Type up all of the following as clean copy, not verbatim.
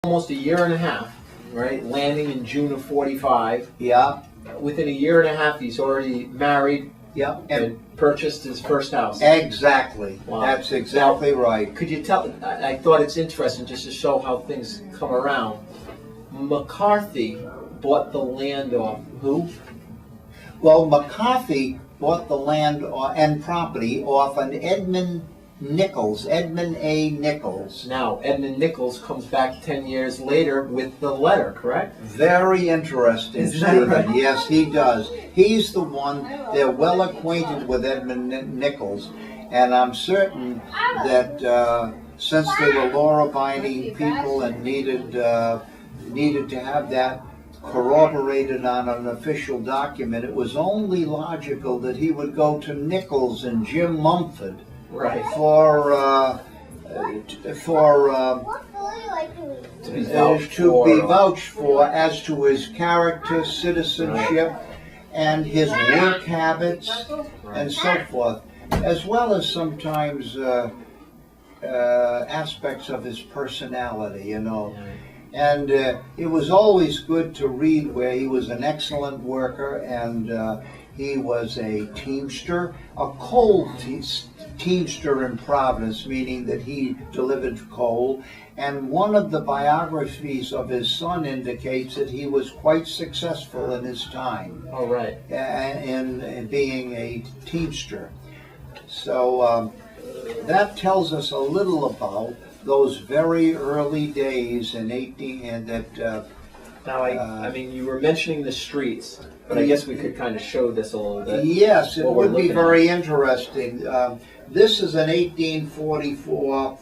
almost a year and a half, right? Landing in June of 45. Yeah, Within a year and a half, he's already married yeah, and purchased his first house. exactly. Wow. That's exactly right. Could you tell, I thought it's interesting just to show how things come around. McCarthy bought the land off who? Well, McCarthy bought the land and property off an Edmund A. Nichols. Now, Edmund Nichols comes back 10 years later with the letter, correct? Very interesting, Is that Stephen. right? Yes, he does. He's the one, they're well acquainted with Edmund Nichols, and I'm certain that since they were law-abiding people and needed to have that corroborated on an official document, it was only logical that he would go to Nichols and Jim Mumford Right. for To be vouched for as to his character, citizenship, and his work habits, and so forth, as well as sometimes aspects of his personality, you know. And it was always good to read where he was an excellent worker, and he was a teamster, a coal teamster in Providence, meaning that he delivered coal. And one of the biographies of his son indicates that he was quite successful in his time. Oh, right. In being a teamster. So that tells us a little about those very early days in 18 and that. Now, I mean, you were mentioning the streets, but I guess we could kind of show this a little bit. Yes, it would be very at. Interesting. This is an 1844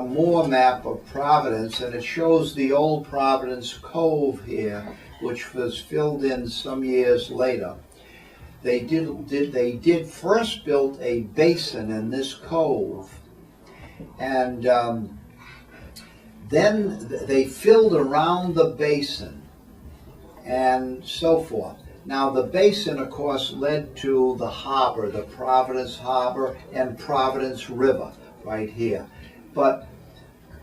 Moore map of Providence, and it shows the old Providence Cove here, which was filled in some years later. They did first build a basin in this cove, and then they filled around the basin and so forth. Now the basin, of course, led to the harbor, the Providence Harbor and Providence River right here. But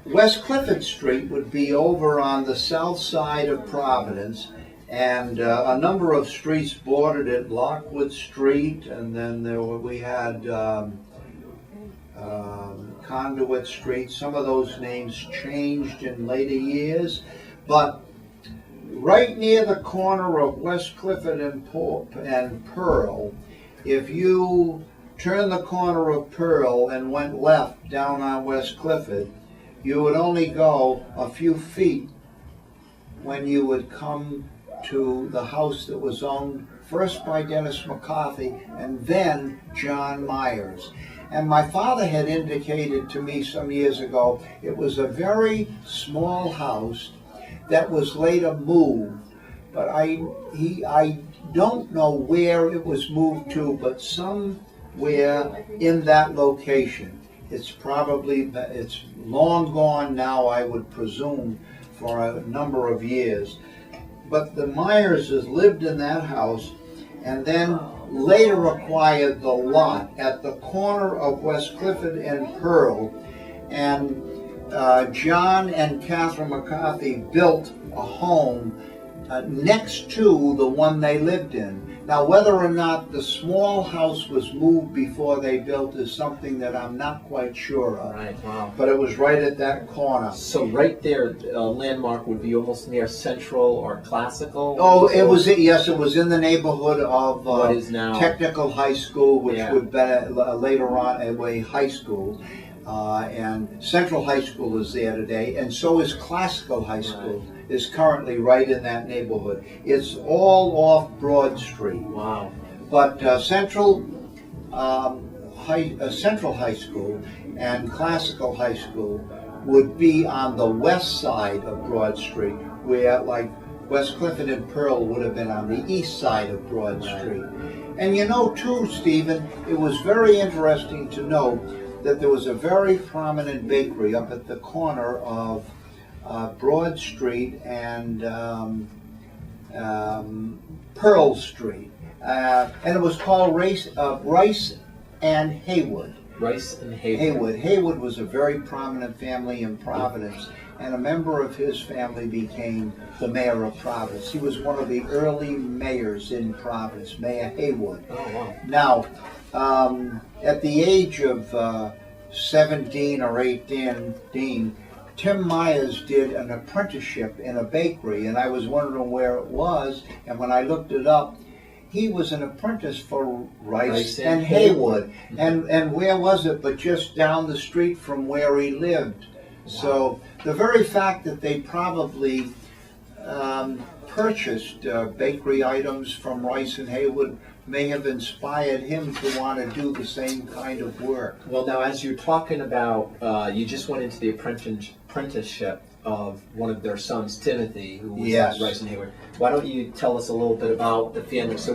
West Clifford Street would be over on the south side of Providence, and a number of streets bordered it, Lockwood Street, and then we had Conduit Street. Some of those names changed in later years, but right near the corner of West Clifford and Pearl, if you turn the corner of Pearl and went left down on West Clifford, you would only go a few feet when you would come to the house that was owned first by Dennis McCarthy and then John Myers. And my father had indicated to me some years ago it was a very small house that was later moved, but I don't know where it was moved to, but somewhere in that location. It's long gone now, I would presume, for a number of years. But the Myerses lived in that house and then later acquired the lot at the corner of West Clifford and Pearl, and John and Catherine McCarthy built a home next to the one they lived in. Now, whether or not the small house was moved before they built is something that I'm not quite sure of. Right, wow. But it was right at that corner. So right there, landmark would be almost near Central or Classical? Oh, it was, yes, it was in the neighborhood of what is now Technical High School, which would be later on a high school. And Central High School is there today, and so is Classical High School. Right. Is currently right in that neighborhood. It's all off Broad Street. Wow. But Central High School and Classical High School would be on the west side of Broad Street, where like West Clifford and Pearl would have been on the east side of Broad Street. And you know too, Stephen, it was very interesting to know that there was a very prominent bakery up at the corner of Broad Street and Pearl Street, and it was called Rice and Haywood. Rice and Haywood. Haywood was a very prominent family in Providence, and a member of his family became the mayor of Providence. He was one of the early mayors in Providence, Mayor Haywood. Oh, wow. Now, at the age of 17 or 18, Tim Myers did an apprenticeship in a bakery, and I was wondering where it was, and when I looked it up, he was an apprentice for Rice and Haywood. And where was it but just down the street from where he lived. Wow. So the very fact that they probably purchased bakery items from Rice and Haywood may have inspired him to want to do the same kind of work. Well, now as you're talking about, you just went into the apprenticeship of one of their sons, Timothy, who was at Rice and Hayward. Why don't you tell us a little bit about the family? So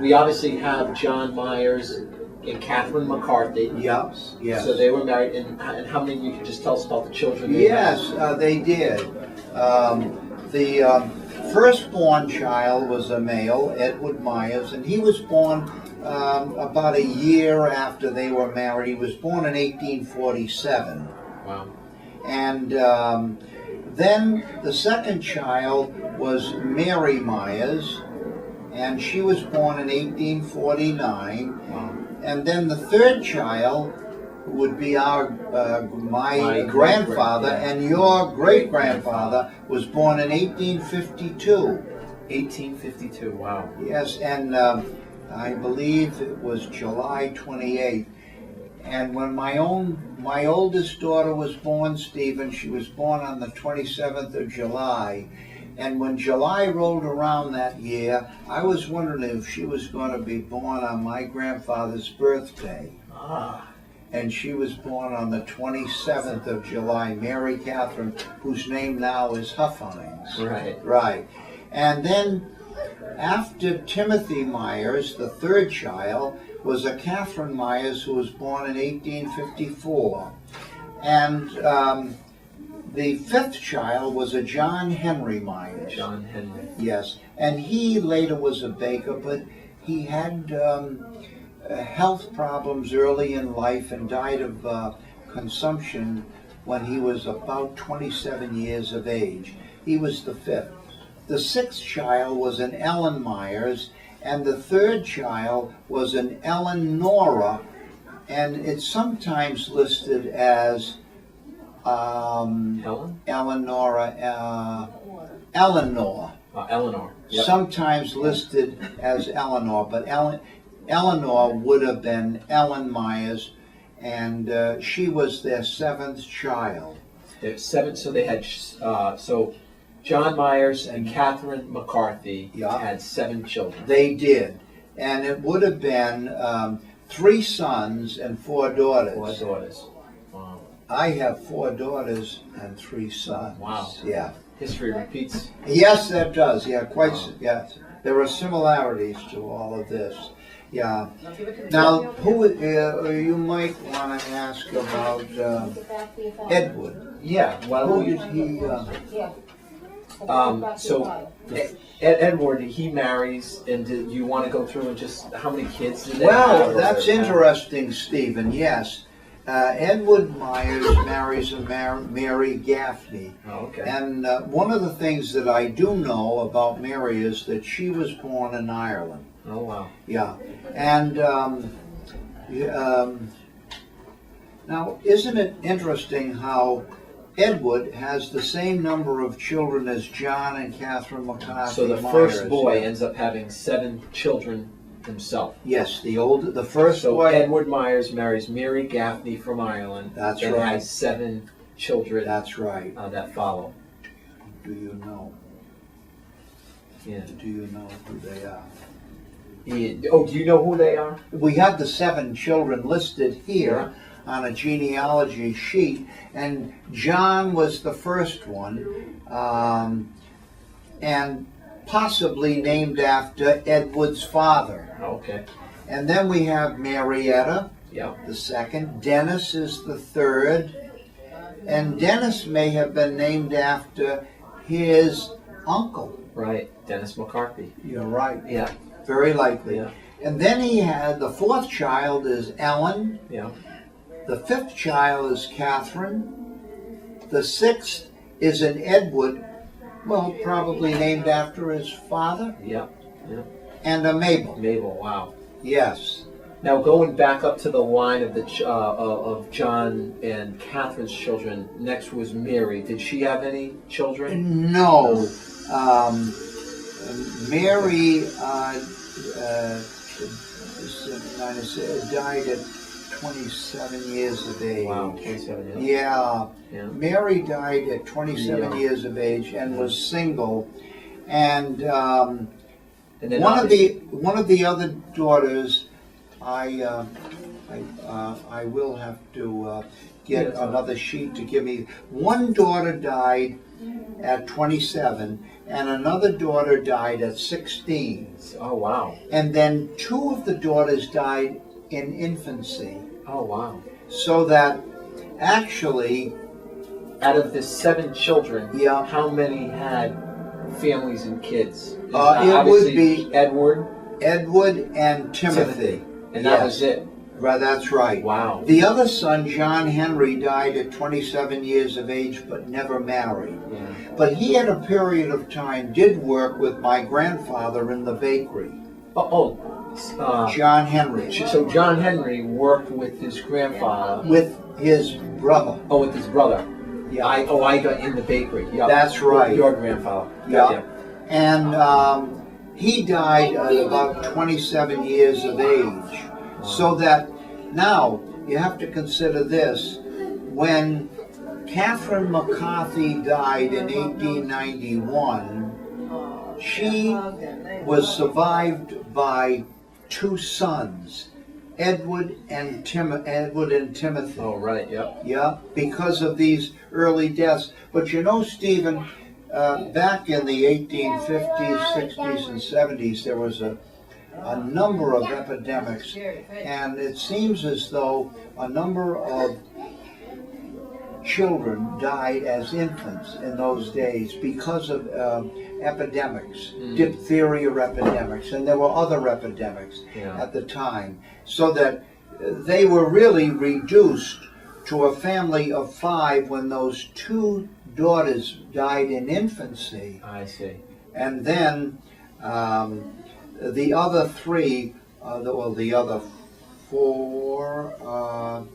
we obviously have John Myers and Catherine McCarthy. Yes, yes. So they were married, and how many, you can just tell us about the children? Yes, they did. The firstborn child was a male, Edward Myers, and he was born about a year after they were married. He was born in 1847. Wow. And then the second child was Mary Myers, and she was born in 1849. Wow. And then the third child would be my grandfather, and your great-grandfather was born in 1852. 1852, wow. Yes, and I believe it was July 28th. And when my oldest daughter was born, Stephen, she was born on the 27th of July. And when July rolled around that year, I was wondering if she was going to be born on my grandfather's birthday. Ah. And she was born on the 27th of July, Mary Catherine, whose name now is Huffines. Right. Right. And then after Timothy Myers, the third child, was a Catherine Myers who was born in 1854. And the fifth child was a John Henry Myers. John Henry. Yes. And he later was a baker, but he had health problems early in life and died of consumption when he was about 27 years of age. He was the fifth. The sixth child was an Ellen Myers, and the third child was an Eleanora, and it's sometimes listed as Helen? Eleanora, Eleanor. Eleanor. Yep. Sometimes listed as Eleanor, but Eleanor would have been Ellen Myers, and she was their seventh child. There's seven, so they had, so John Myers and Catherine McCarthy had 7 children. They did, and it would have been 3 sons and 4 daughters. 4 daughters. Wow. I have 4 daughters and 3 sons. Wow. Yeah. History repeats. Yes, that does. Yeah, quite. Wow. Yes, there are similarities to all of this. Yeah. Now, who you might want to ask about Edward? Yeah. Well, Who is he? So Edward, he marries, and do you want to go through and just how many kids did they Well, have? that's interesting, Stephen. Yes. Edward Myers marries a Mary Gaffney. Oh, okay. And one of the things that I do know about Mary is that she was born in Ireland. Oh, wow. Yeah. And now, isn't it interesting how Edward has the same number of children as John and Catherine McCarthy? So the Myers. first boy ends up having 7 children himself. Yes, the first so boy. Edward Myers marries Mary Gaffney from Ireland. That's and right. has 7 children. That's right. That follow. Do you know? Yeah. Do you know who they are? Yeah. Oh, do you know who they are? We have the 7 children listed here on a genealogy sheet, and John was the first one, and possibly named after Edward's father. Okay. And then we have Marietta, Yep. the second. Dennis is the third, and Dennis may have been named after his uncle. Right. Dennis McCarthy. You're right. Yeah. Very likely. Yeah. And then he had the 4th child is Ellen. Yeah. The 5th child is Catherine. The 6th is an Edward, well, probably named after his father. Yep. Yep. And a Mabel. Mabel. Wow. Yes. Now going back up to the line of of John and Catherine's children, next was Mary. Did she have any children? No. Mary died at 27 years of age. Wow, 27 years. Yeah. Yeah. Mary died at 27 years of age and was single, and one of the other daughters, I will have to get another sheet to give me. One daughter died at 27, and another daughter died at 16. Oh, wow. And then two of the daughters died in infancy. Oh, wow. So that actually, out of the 7 children, yeah, how many had families and kids? It would be Edward and Timothy. And that was it. Right, that's right. Wow. The other son, John Henry, died at 27 years of age, but never married. Yeah. But he had a period of time, did work with my grandfather in the bakery. John Henry. So John Henry worked with his grandfather. With his brother. Oh, with his brother. Yeah. I got in the bakery. Yep. That's right. With your grandfather. Yeah. And he died at about 27 years of age. So that now you have to consider this. When Catherine McCarthy died in 1891, she was survived by 2 sons, Edward and Timothy. Oh, right, yep. Yeah, because of these early deaths. But you know, Stephen, back in the 1850s, 60s, and 70s, there was a number of epidemics, and it seems as though a number of children died as infants in those days because of epidemics, diphtheria epidemics, and there were other epidemics at the time, so that they were really reduced to a family of 5 when those 2 daughters died in infancy. I see. And then the other 3, the other 4,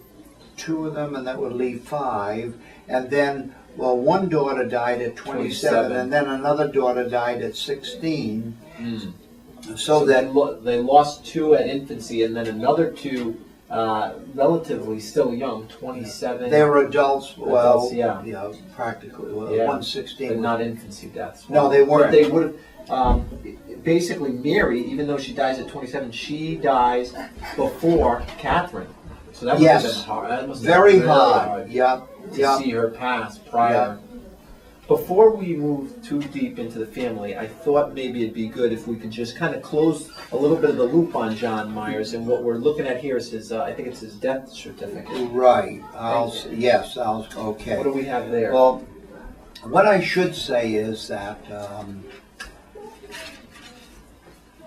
2 of them, and that would leave 5. And then, one daughter died at 27, and then another daughter died at 16. So that they lost 2 at infancy, and then another 2 relatively still young, 27. They were adults. Adults, yeah, practically. 116. But not infancy deaths. No, they weren't. But they would have. Basically, Mary, even though she dies at 27, she dies before Catherine. So that must have been hard. That must have very been hard. To see her pass prior. Before we move too deep into the family, I thought maybe it'd be good if we could just kind of close a little bit of the loop on John Myers. And what we're looking at here is his, I think it's his death certificate. Right. Okay. What do we have there? Well, what I should say is that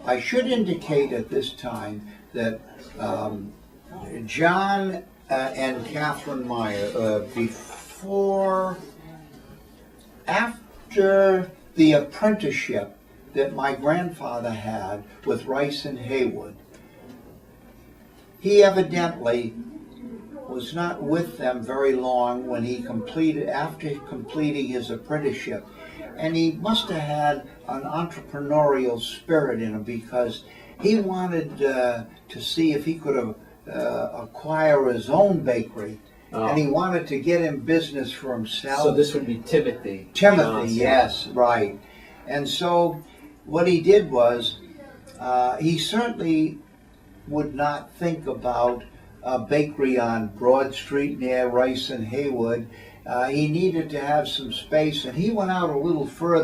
I should indicate at this time that John and Catherine Meyer, after the apprenticeship that my grandfather had with Rice and Haywood, he evidently was not with them very long when after completing his apprenticeship. And he must have had an entrepreneurial spirit in him, because he wanted to see if he could acquire his own bakery. And he wanted to get in business for himself. So this would be Timothy. Timothy, yes, right. And so what he did was, he certainly would not think about a bakery on Broad Street near Rice and Haywood. He needed to have some space, and he went out a little further.